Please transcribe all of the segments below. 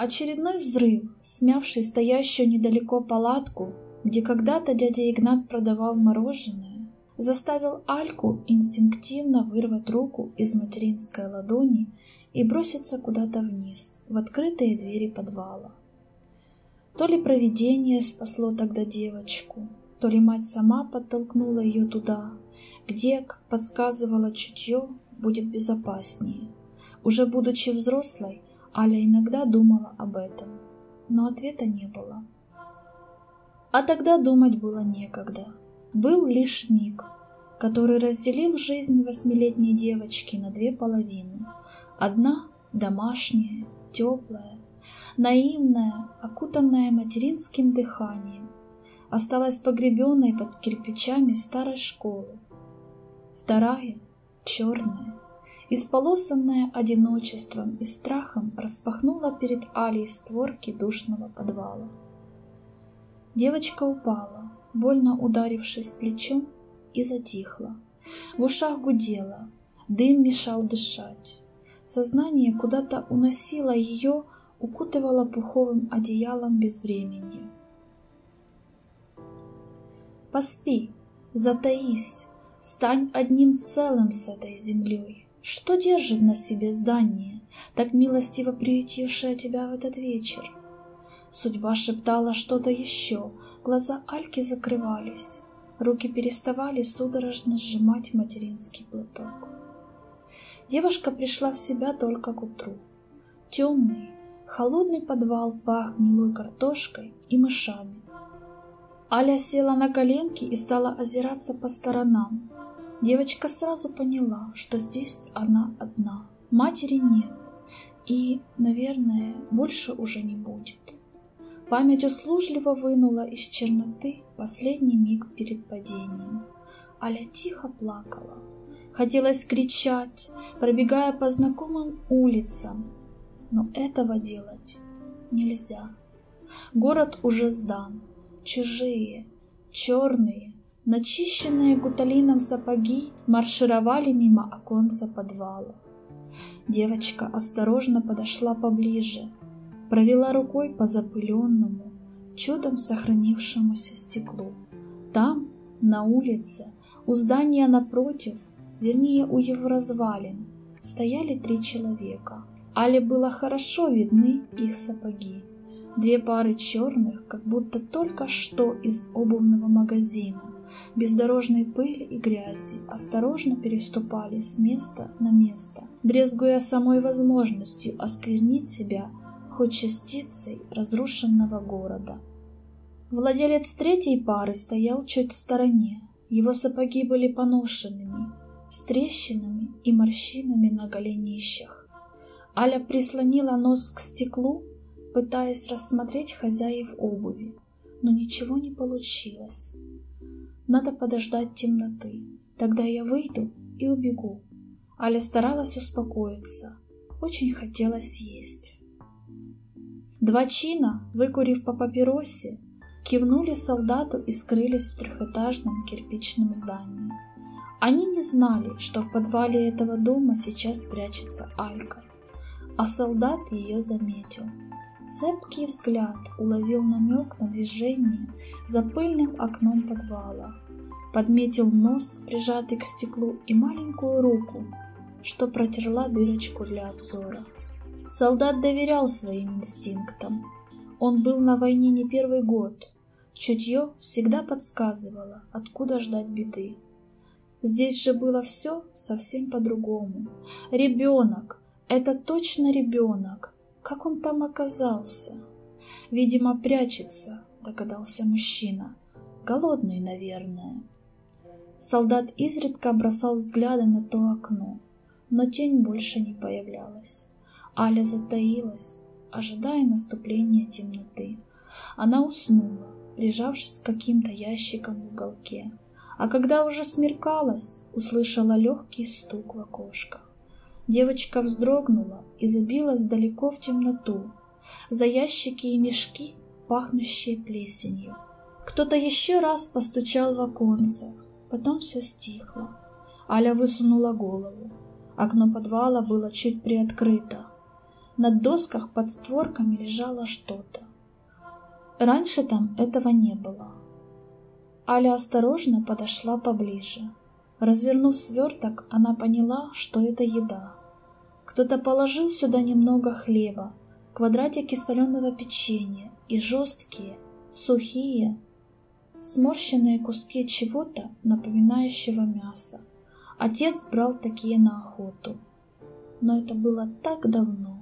Очередной взрыв, смявший стоящую недалеко палатку, где когда-то дядя Игнат продавал мороженое, заставил Альку инстинктивно вырвать руку из материнской ладони и броситься куда-то вниз, в открытые двери подвала. То ли провидение спасло тогда девочку, то ли мать сама подтолкнула ее туда, где, как подсказывало чутье, будет безопаснее. Уже будучи взрослой, Аля иногда думала об этом, но ответа не было. А тогда думать было некогда. Был лишь миг, который разделил жизнь 8-летней девочки на две половины. Одна домашняя, теплая, наивная, окутанная материнским дыханием, осталась погребенной под кирпичами старой школы. Вторая, черная, исполосанная одиночеством и страхом, распахнула перед Алей створки душного подвала. Девочка упала, больно ударившись плечом, и затихла. В ушах гудело, дым мешал дышать. Сознание куда-то уносило ее, укутывало пуховым одеялом безвременья. Поспи, затаись, стань одним целым с этой землей. Что держит на себе здание, так милостиво приютившее тебя в этот вечер? Судьба шептала что-то еще, глаза Альки закрывались, руки переставали судорожно сжимать материнский платок. Девушка пришла в себя только к утру. Темный, холодный подвал пах гнилой картошкой и мышами. Аля села на коленки и стала озираться по сторонам. Девочка сразу поняла, что здесь она одна. Матери нет и, наверное, больше уже не будет. Память услужливо вынула из черноты последний миг перед падением. Аля тихо плакала. Хотелось кричать, пробегая по знакомым улицам, но этого делать нельзя. Город уже сдан. Чужие, черные, начищенные гуталином сапоги маршировали мимо оконца подвала. Девочка осторожно подошла поближе, провела рукой по запыленному, чудом сохранившемуся стеклу. Там, на улице, у здания напротив, вернее, у его развалин, стояли 3 человека. Але было хорошо видны их сапоги. 2 пары черных, как будто только что из обувного магазина, без дорожной пыли и грязи, осторожно переступали с места на место, брезгуя самой возможностью осквернить себя хоть частицей разрушенного города. Владелец 3-й пары стоял чуть в стороне. Его сапоги были поношенными, с трещинами и морщинами на голенищах. Аля прислонила нос к стеклу, пытаясь рассмотреть хозяев обуви, но ничего не получилось. Надо подождать темноты, тогда я выйду и убегу. Аля старалась успокоиться, очень хотелось есть. 2 чина, выкурив по папиросе, кивнули солдату и скрылись в 3-этажном кирпичном здании. Они не знали, что в подвале этого дома сейчас прячется Алька, а солдат ее заметил. Цепкий взгляд уловил намек на движение за пыльным окном подвала, подметил нос, прижатый к стеклу, и маленькую руку, что протерла дырочку для обзора. Солдат доверял своим инстинктам. Он был на войне не 1-й год. Чутье всегда подсказывало, откуда ждать беды. Здесь же было все совсем по-другому. Ребенок, это точно ребенок. Как он там оказался? Видимо, прячется, догадался мужчина. Голодный, наверное. Солдат изредка бросал взгляды на то окно, но тень больше не появлялась. Аля затаилась, ожидая наступления темноты. Она уснула, прижавшись к каким-то ящикам в уголке. А когда уже смеркалось, услышала легкий стук в окошко. Девочка вздрогнула и забилась далеко в темноту, за ящики и мешки, пахнущие плесенью. Кто-то еще раз постучал в оконце, потом все стихло. Аля высунула голову. Окно подвала было чуть приоткрыто. На досках под створками лежало что-то. Раньше там этого не было. Аля осторожно подошла поближе. Развернув сверток, она поняла, что это еда. Кто-то положил сюда немного хлеба, квадратики соленого печенья и жесткие, сухие, сморщенные куски чего-то, напоминающего мясо. Отец брал такие на охоту. Но это было так давно.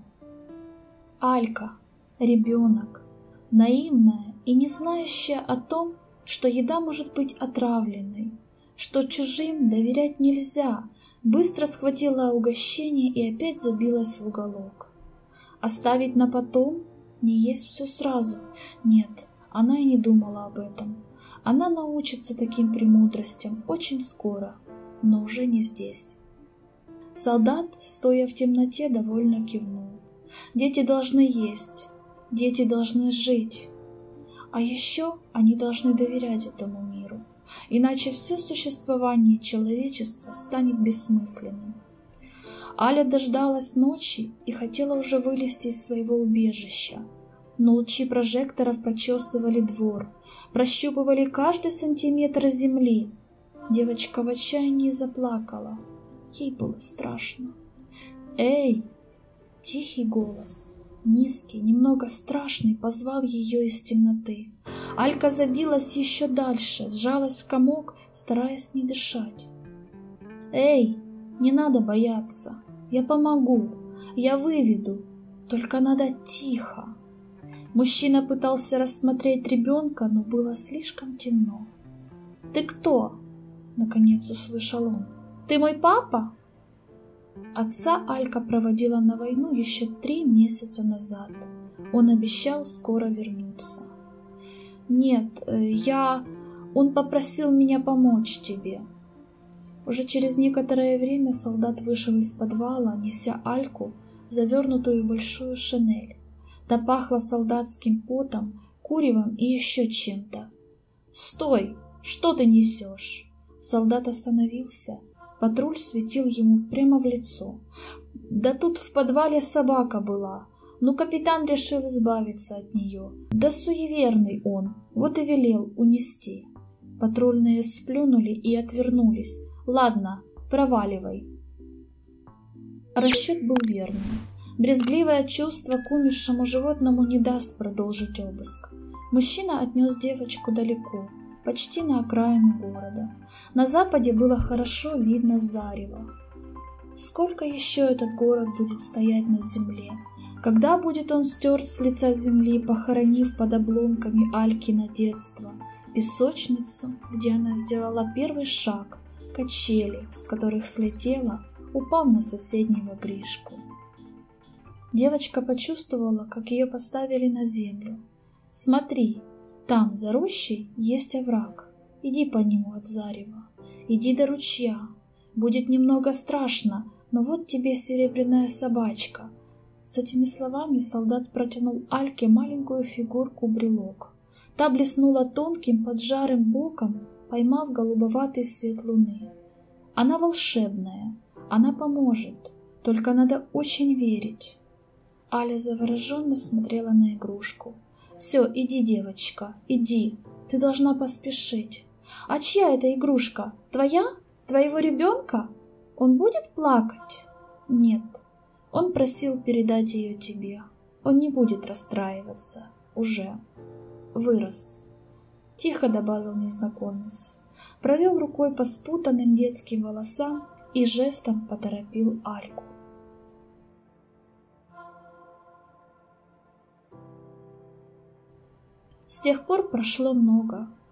Алька, ребенок, наивная и не знающая о том, что еда может быть отравленной, что чужим доверять нельзя, быстро схватила угощение и опять забилась в уголок. Оставить на потом, не есть все сразу. Нет, она и не думала об этом. Она научится таким премудростям очень скоро, но уже не здесь. Солдат, стоя в темноте, довольно кивнул. Дети должны есть, дети должны жить. А еще они должны доверять этому миру, иначе все существование человечества станет бессмысленным. Аля дождалась ночи и хотела уже вылезти из своего убежища, но лучи прожекторов прочесывали двор, прощупывали каждый сантиметр земли. Девочка в отчаянии заплакала. Ей было страшно. «Эй!» Тихий голос, низкий, немного страшный, позвал ее из темноты. Алька забилась еще дальше, сжалась в комок, стараясь не дышать. «Эй, не надо бояться, я помогу, я выведу, только надо тихо». Мужчина пытался рассмотреть ребенка, но было слишком темно. «Ты кто?» — наконец услышал он. «Ты мой папа?» Отца Алька проводила на войну еще 3 месяца назад. Он обещал скоро вернуться. «Нет, Он попросил меня помочь тебе». Уже через некоторое время солдат вышел из подвала, неся Альку, завернутую в большую шинель. Та пахла солдатским потом, куревом и еще чем-то. «Стой! Что ты несешь?» Солдат остановился. Патруль светил ему прямо в лицо. «Да тут в подвале собака была. Ну, капитан решил избавиться от нее. Да суеверный он, вот и велел унести». Патрульные сплюнули и отвернулись. «Ладно, проваливай». Расчет был верным. Брезгливое чувство к умершему животному не даст продолжить обыск. Мужчина отнес девочку далеко, почти на окраину города. На западе было хорошо видно зарево. Сколько еще этот город будет стоять на земле? Когда будет он стерт с лица земли, похоронив под обломками Алькино детство, песочницу, где она сделала первый шаг, качели, с которых слетела, упав на соседнего Гришку? Девочка почувствовала, как ее поставили на землю. «Смотри, там, за рощей, есть овраг. Иди по нему от зарева. Иди до ручья. Будет немного страшно, но вот тебе серебряная собачка». С этими словами солдат протянул Альке маленькую фигурку-брелок. Та блеснула тонким поджарым боком, поймав голубоватый свет луны. «Она волшебная, она поможет, только надо очень верить». Аля завороженно смотрела на игрушку. «Все, иди, девочка, иди, ты должна поспешить». «А чья это игрушка? Твоя? Твоего ребенка? Он будет плакать?» «Нет, он просил передать ее тебе. Он не будет расстраиваться. Уже. Вырос», — тихо добавил незнакомец. Провел рукой по спутанным детским волосам и жестом поторопил Альку. С тех пор прошло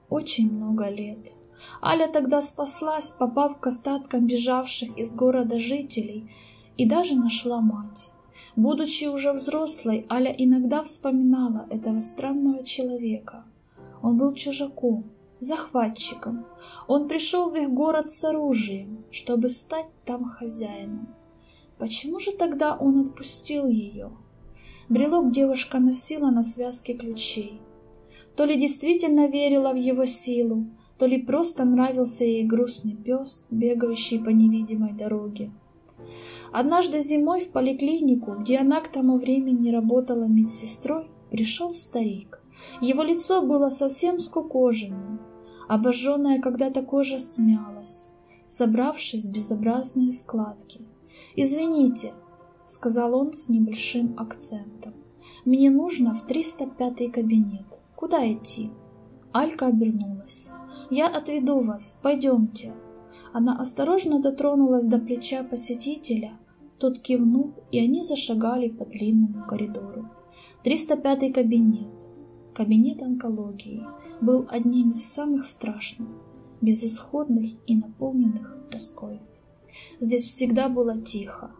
очень много лет. Аля тогда спаслась, попав к остаткам бежавших из города жителей, и даже нашла мать. Будучи уже взрослой, Аля иногда вспоминала этого странного человека. Он был чужаком, захватчиком. Он пришел в их город с оружием, чтобы стать там хозяином. Почему же тогда он отпустил ее? Брелок девушка носила на связке ключей. То ли действительно верила в его силу, то ли просто нравился ей грустный пес, бегающий по невидимой дороге. Однажды зимой в поликлинику, где она к тому времени работала медсестрой, пришел старик. Его лицо было совсем скукоженным, обожженная когда-то кожа смялась, собравшись в безобразные складки. «Извините», — сказал он с небольшим акцентом, — «мне нужно в 305-й кабинет. Куда идти?» Алька обернулась. «Я отведу вас, пойдемте». Она осторожно дотронулась до плеча посетителя, тот кивнул, и они зашагали по длинному коридору. 305-й кабинет, кабинет онкологии, был одним из самых страшных, безысходных и наполненных тоской. Здесь всегда было тихо,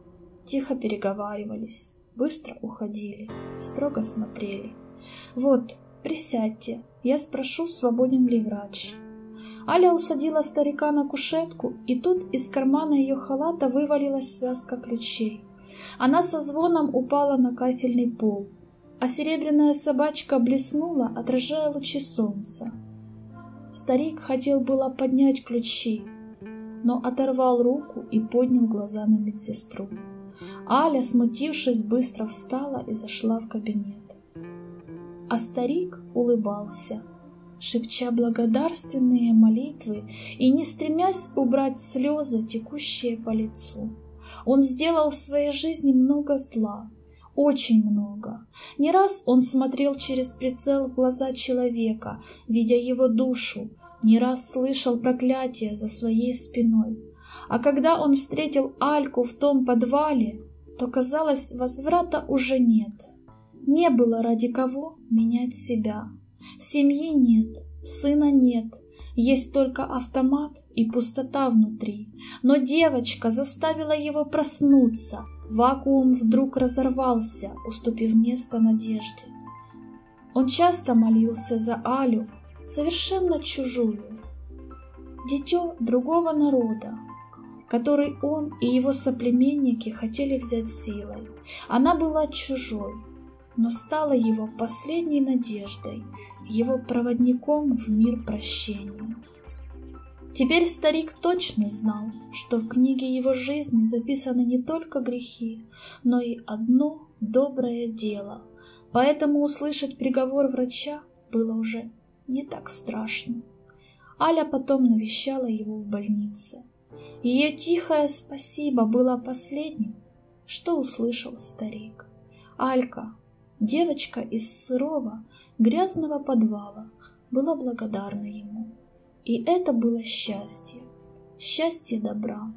тихо переговаривались, быстро уходили, строго смотрели. «Вот, присядьте, я спрошу, свободен ли врач». Аля усадила старика на кушетку, и тут из кармана ее халата вывалилась связка ключей. Она со звоном упала на кафельный пол, а серебряная собачка блеснула, отражая лучи солнца. Старик хотел было поднять ключи, но оторвал руку и поднял глаза на медсестру. Аля, смутившись, быстро встала и зашла в кабинет. А старик улыбался, шепча благодарственные молитвы и не стремясь убрать слезы, текущие по лицу. Он сделал в своей жизни много зла, очень много. Не раз он смотрел через прицел в глаза человека, видя его душу, не раз слышал проклятие за своей спиной. А когда он встретил Альку в том подвале, то, казалось, возврата уже нет. Не было ради кого менять себя. Семьи нет, сына нет, есть только автомат и пустота внутри. Но девочка заставила его проснуться. Вакуум вдруг разорвался, уступив место надежде. Он часто молился за Алю, совершенно чужую, дитё другого народа, который он и его соплеменники хотели взять силой. Она была чужой, но стала его последней надеждой, его проводником в мир прощения. Теперь старик точно знал, что в книге его жизни записаны не только грехи, но и одно доброе дело, поэтому услышать приговор врача было уже не так страшно. Аля потом навещала его в больнице. Ее тихое спасибо было последним, что услышал старик. Алька, девочка из сырого, грязного подвала, была благодарна ему. И это было счастье, счастье добра.